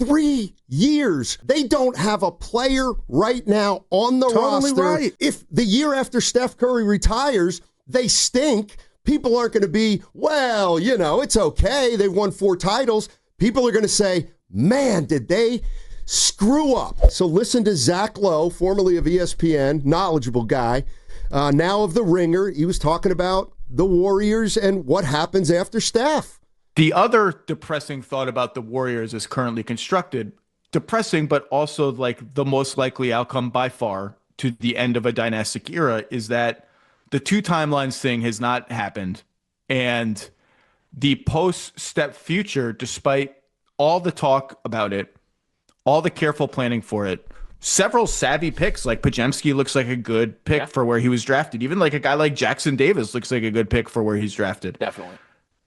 3 years. They don't have a player right now on the roster. Right. If the year after Steph Curry retires, they stink, people aren't going to be, well, it's okay. They won 4 titles. People are going to say, man, did they screw up. So listen to Zach Lowe, formerly of ESPN, knowledgeable guy, now of The Ringer. He was talking about the Warriors and what happens after Steph. The other depressing thought about the Warriors is currently constructed. Depressing, but also like the most likely outcome by far to the end of a dynastic era is that the 2 timelines thing has not happened. And the post-Steph future, despite all the talk about it, all the careful planning for it, several savvy picks, like Podziemski looks like a good pick for where he was drafted. Even like a guy like Jackson Davis looks like a good pick for where he's drafted. Definitely.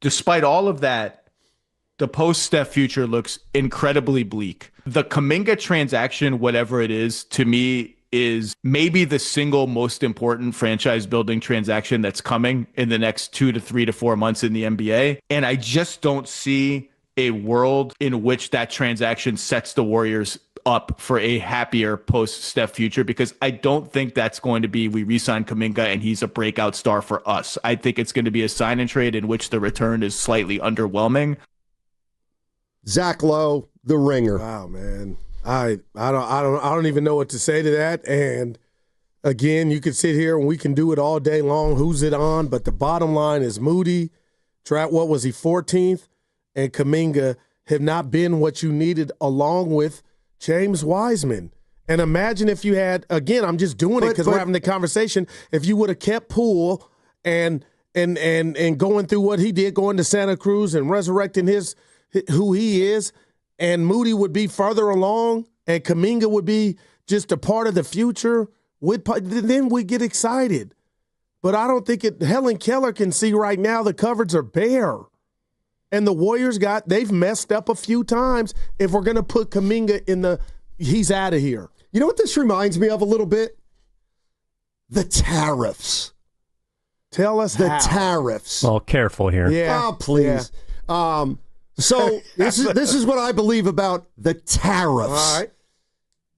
Despite all of that, the post-Steph future looks incredibly bleak. The Kuminga transaction, whatever it is, to me is maybe the single most important franchise-building transaction that's coming in the next 2 to 3 to 4 months in the NBA. And I just don't see a world in which that transaction sets the Warriors up for a happier post-Steph future, because I don't think that's going to be we re-sign Kuminga and he's a breakout star for us. I think it's going to be a sign and trade in which the return is slightly underwhelming. Zach Lowe, The Ringer. Wow, man. I don't even know what to say to that. And again, you could sit here and we can do it all day long. Who's it on? But the bottom line is Moody, what was he, 14th? And Kuminga have not been what you needed, along with James Wiseman. And imagine if you had, again, I'm just doing it because we're having the conversation, if you would have kept Poole and going through what he did, going to Santa Cruz and resurrecting who he is, and Moody would be further along and Kuminga would be just a part of the future, then we'd get excited. But I don't think Helen Keller can see right now the cupboards are bare. And the Warriors they've messed up a few times. If we're going to put Kuminga he's out of here. You know what this reminds me of a little bit? The tariffs. Tell us the how. Tariffs. Well, careful here. Yeah. Oh, please. Yeah. So this is what I believe about the tariffs. All right.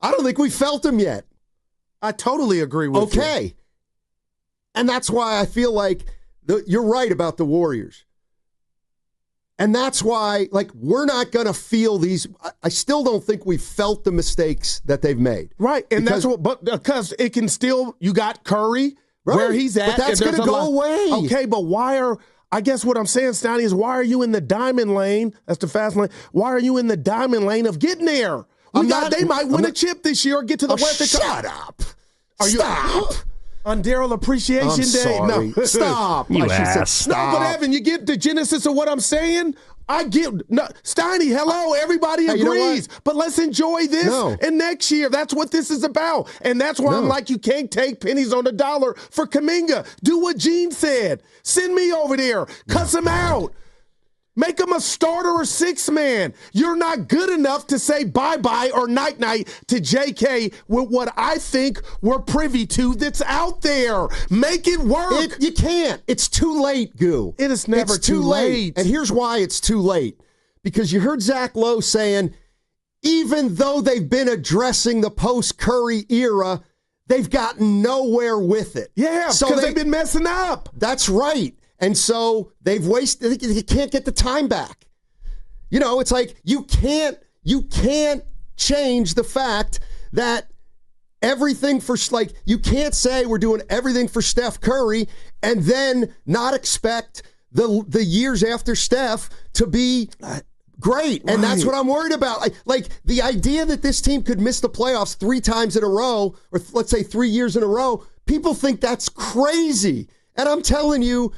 I don't think we felt them yet. I totally agree with you. Okay. And that's why I feel like you're right about the Warriors. And that's why, we're not going to feel these. I still don't think we felt the mistakes that they've made. Right. And because it can still, you got Curry, right, where he's at. But that's going to go away. Okay, but I guess what I'm saying, Steiny, is why are you in the diamond lane? That's the fast lane. Why are you in the diamond lane of getting there? They might win a chip this year or get to the Western Cup. Shut up. Stop. On Daryl Appreciation Day. Sorry. No, stop. You said stop. No, but Evan, you get the genesis of what I'm saying? Steiny, hello, everybody agrees. But let's enjoy this and next year. That's what this is about. And that's why I'm like, you can't take pennies on the dollar for Kuminga. Do what Gene said. Send me over there. Cuss him out. Make him a starter or 6-man. You're not good enough to say bye-bye or night-night to JK with what I think we're privy to that's out there. Make it work. You can't. It's too late, Goo. It is never too late. And here's why it's too late. Because you heard Zach Lowe saying, even though they've been addressing the post-Curry era, they've gotten nowhere with it. Yeah, because they've been messing up. That's right. And so they've wasted. You can't get the time back. It's like you can't change the fact that everything you can't say we're doing everything for Steph Curry and then not expect the years after Steph to be great. And that's what I'm worried about. Like the idea that this team could miss the playoffs 3 times in a row, or let's say 3 years in a row, people think that's crazy. And I'm telling you,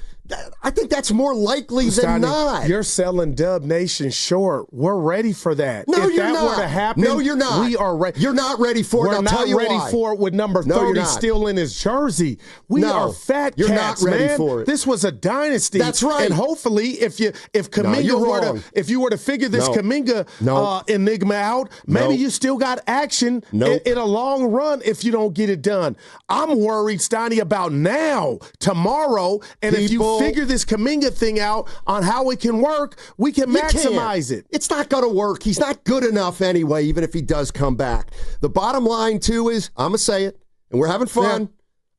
I think that's more likely than not. You're selling Dub Nation short. We're ready for that. No, if you're that not. were to happen, no, you're not. We are ready. You're not ready for it. We're I'll not tell you ready why. for it with number 30 still in his jersey. We are fat you're cats, not ready man. for it. This was a dynasty. That's right. And hopefully, if Kuminga if you were to figure this Kuminga enigma out, maybe you still got action in a long run if you don't get it done. I'm worried, Steiny, about now, tomorrow, and if you figure this Kuminga thing out on how it can work, we can maximize it. It's not going to work. He's not good enough anyway, even if he does come back. The bottom line, too, is, I'm going to say it, and we're having fun. Yeah.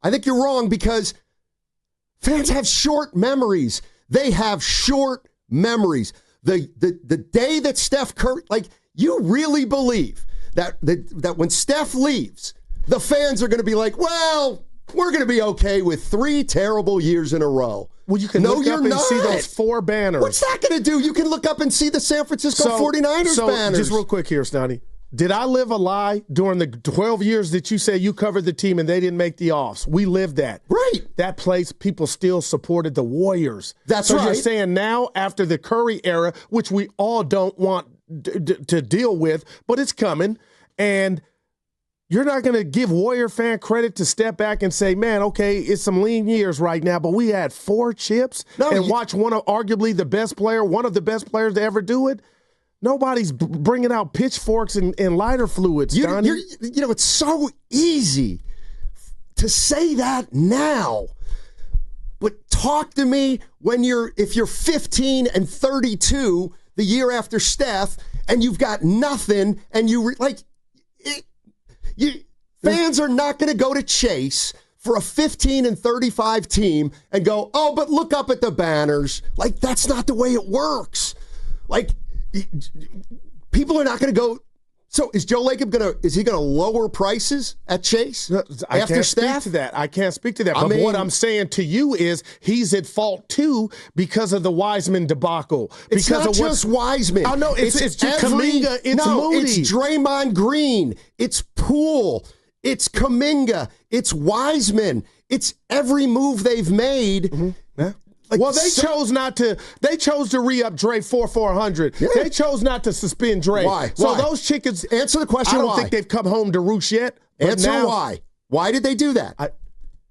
I think you're wrong because fans have short memories. They have short memories. The day that Steph Curry, like, you really believe that when Steph leaves, the fans are going to be like, well, we're going to be okay with 3 terrible years in a row. Well, you can look up and see those 4 banners. What's that going to do? You can look up and see the San Francisco 49ers banners. Just real quick here, Steiny. Did I live a lie during the 12 years that you say you covered the team and they didn't make the offs? We lived that. Right. That place, people still supported the Warriors. That's right. So you're saying now, after the Curry era, which we all don't want to deal with, but it's coming, and you're not going to give Warrior fan credit to step back and say, man, okay, it's some lean years right now, but we had 4 chips watch one of arguably the best player, one of the best players to ever do it. Nobody's bringing out pitchforks and lighter fluids, Donnie. It's so easy to say that now. But talk to me if you're 15 and 32 the year after Steph and you've got nothing and fans are not going to go to Chase for a 15 and 35 team and go, oh, but look up at the banners. Like, that's not the way it works. Like, people are not going to go. So is Joe Lacob going to lower prices at Chase after Steph? I can't speak to that. But what I'm saying to you is he's at fault too because of the Wiseman debacle. It's not just Wiseman. I know it's just Kuminga. It's Moody. It's Draymond Green. It's Poole. It's Kuminga. It's Wiseman. It's every move they've made. Mm-hmm. Yeah. They chose not to. They chose to re-up Dre for $400. Yeah. They chose not to suspend Dre. Why? So those chickens. Answer the question. I don't think they've come home to roost yet. Answer why. Why did they do that?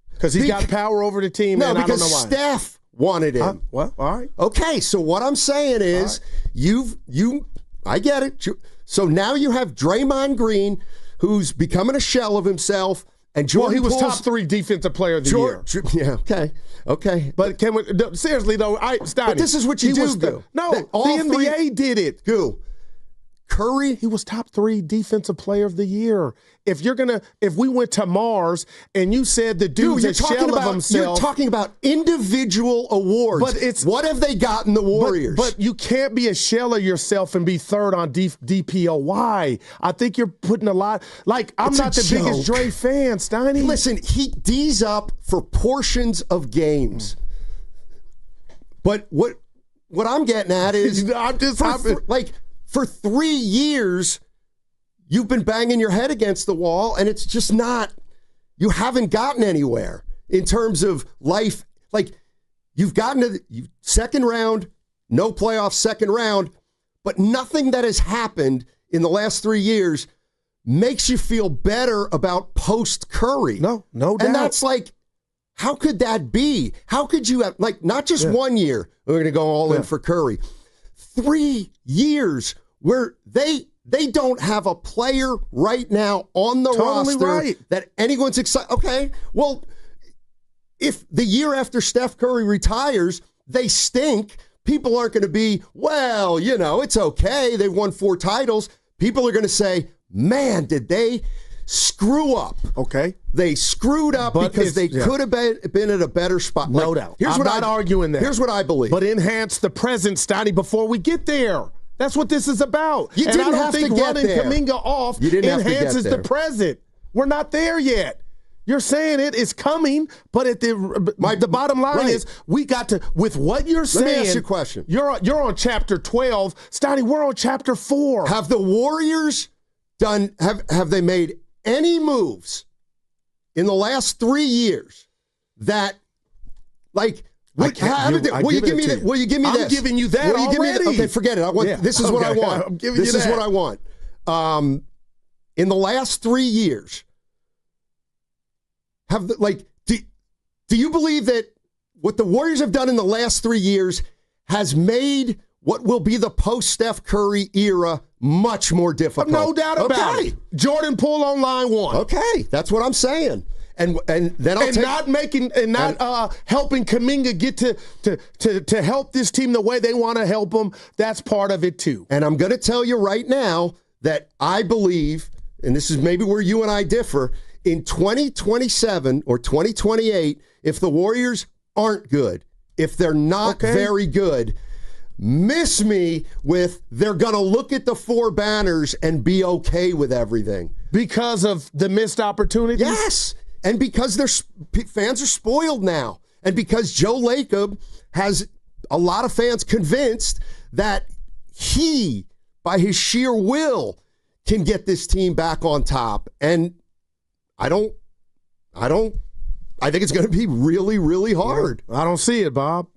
Because he's got power over the team. No, and because I don't know why. Steph wanted him. Well, all right. Okay, so what I'm saying is, I get it. So now you have Draymond Green, who's becoming a shell of himself. And Jordan he was Poole's top 3 defensive player of the year. Yeah, okay. But seriously though, but this is what you do. No, the NBA did it. Who? Curry? He was top 3 defensive player of the year. If we went to Mars and you said the dude's a shell of himself. You're talking about individual awards. But what have they gotten the Warriors? But you can't be a shell of yourself and be 3rd on DPOY. I think you're putting a lot. Like, I'm not the biggest Dre fan, Steiny. Listen, he D's up for portions of games. But what I'm getting at is, for 3 years, you've been banging your head against the wall, and it's just not, you haven't gotten anywhere in terms of life. Like, you've gotten to the second round, no playoffs, second round, but nothing that has happened in the last 3 years makes you feel better about post-Curry. No doubt. And that's like, how could that be? How could you have, like, not just 1 year, we're going to go all in for Curry. 3 years where they don't have a player right now on the roster that anyone's excited. Okay, well, if the year after Steph Curry retires, they stink, people aren't going to be, well, it's okay. They've won 4 titles. People are going to say, man, did they screw up? Okay. They screwed up because they could have been at a better spot. No doubt. I'm not arguing that. Here's what I believe. But enhance the present, Steiny, before we get there. That's what this is about. You didn't have to get there. Kuminga off enhances the present. We're not there yet. You're saying it is coming, but the bottom line is we got to, with what you're saying. Let me ask you a question. You're on chapter 12. Steiny, we're on chapter 4. Have the Warriors have they made any moves in the last 3 years that, like, will you give me this? I'm giving you that already. Okay, forget it. This is what I want. I'm giving you that. This is what I want. In the last 3 years, do you believe that what the Warriors have done in the last 3 years has made what will be the post-Steph Curry era much more difficult? No doubt about it. Jordan Poole on line 1. Okay, that's what I'm saying. And then I'll helping Kuminga get to help this team the way they want to help them. That's part of it too. And I'm going to tell you right now that I believe, and this is maybe where you and I differ, in 2027 or 2028, if the Warriors aren't good, if they're not very good, miss me with they're going to look at the 4 banners and be okay with everything. Because of the missed opportunities? Yes. And because their fans are spoiled now. And because Joe Lacob has a lot of fans convinced that he, by his sheer will, can get this team back on top. And I think it's going to be really, really hard. I don't see it, Bob.